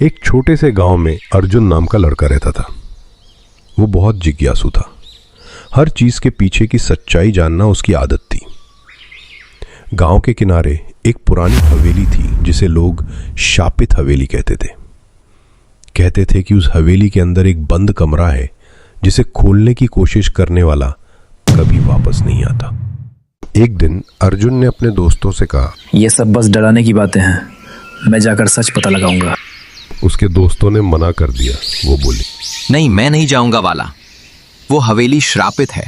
एक छोटे से गांव में अर्जुन नाम का लड़का रहता था। वो बहुत जिज्ञासु था। हर चीज के पीछे की सच्चाई जानना उसकी आदत थी। गांव के किनारे एक पुरानी हवेली थी जिसे लोग शापित हवेली कहते थे। कहते थे कि उस हवेली के अंदर एक बंद कमरा है जिसे खोलने की कोशिश करने वाला कभी वापस नहीं आता। एक दिन अर्जुन ने अपने दोस्तों से कहा, ये सब बस डराने की बातें हैं, मैं जाकर सच पता लगाऊंगा। उसके दोस्तों ने मना कर दिया। वो बोली, नहीं, मैं नहीं जाऊंगा वाला। वो हवेली श्रापित है,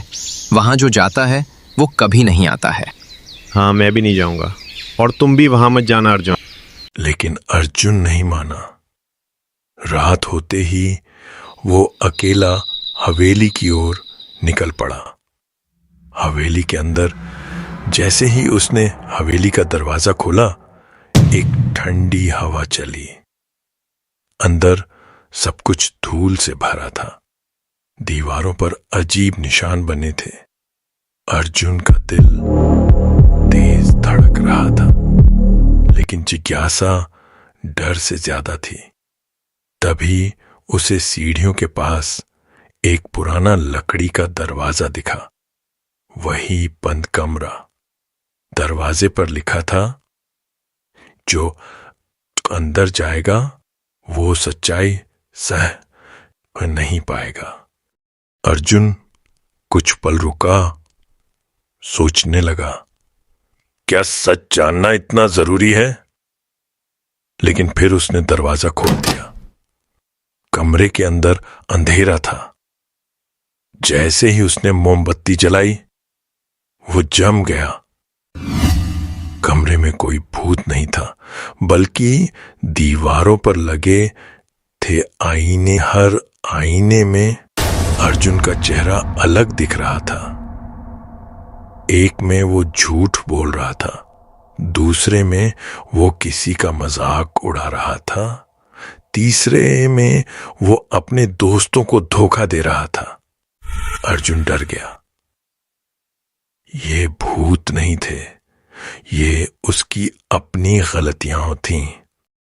वहां जो जाता है वो कभी नहीं आता है। हाँ, मैं भी नहीं जाऊंगा और तुम भी वहां मत जाना अर्जुन। लेकिन अर्जुन नहीं माना। रात होते ही वो अकेला हवेली की ओर निकल पड़ा। हवेली के अंदर जैसे ही उसने हवेली का दरवाजा खोला, एक ठंडी हवा चली। अंदर सब कुछ धूल से भरा था। दीवारों पर अजीब निशान बने थे। अर्जुन का दिल तेज धड़क रहा था, लेकिन जिज्ञासा डर से ज्यादा थी। तभी उसे सीढ़ियों के पास एक पुराना लकड़ी का दरवाजा दिखा। वही बंद कमरा। दरवाजे पर लिखा था, जो अंदर जाएगा वो सच्चाई सह नहीं पाएगा। अर्जुन कुछ पल रुका, सोचने लगा, क्या सच जानना इतना जरूरी है? लेकिन फिर उसने दरवाजा खोल दिया। कमरे के अंदर अंधेरा था। जैसे ही उसने मोमबत्ती जलाई, वो जम गया। कमरे में कोई भूत नहीं था, बल्कि दीवारों पर लगे थे आईने। हर आईने में अर्जुन का चेहरा अलग दिख रहा था। एक में वो झूठ बोल रहा था, दूसरे में वो किसी का मजाक उड़ा रहा था, तीसरे में वो अपने दोस्तों को धोखा दे रहा था। अर्जुन डर गया। ये भूत नहीं थे, ये उसकी अपनी गलतियां थीं।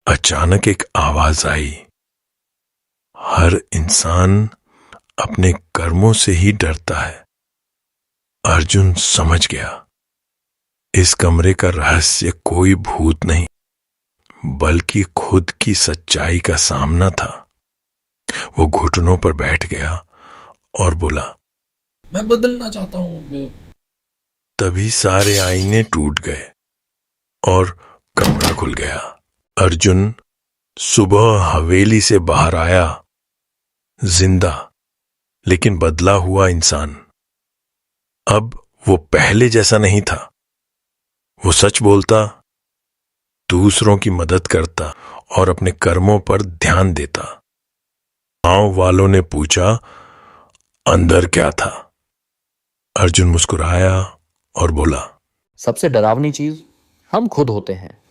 अचानक एक आवाज आई। हर इंसान अपने कर्मों से ही डरता है। अर्जुन समझ गया, इस कमरे का रहस्य कोई भूत नहीं, बल्कि खुद की सच्चाई का सामना था। वो घुटनों पर बैठ गया और बोला, मैं बदलना चाहता हूं। तभी सारे आईने टूट गए और कमरा खुल गया। अर्जुन सुबह हवेली से बाहर आया, जिंदा लेकिन बदला हुआ इंसान। अब वो पहले जैसा नहीं था। वो सच बोलता, दूसरों की मदद करता और अपने कर्मों पर ध्यान देता। गांव वालों ने पूछा, अंदर क्या था? अर्जुन मुस्कुराया और बोला, सबसे डरावनी चीज हम खुद होते हैं।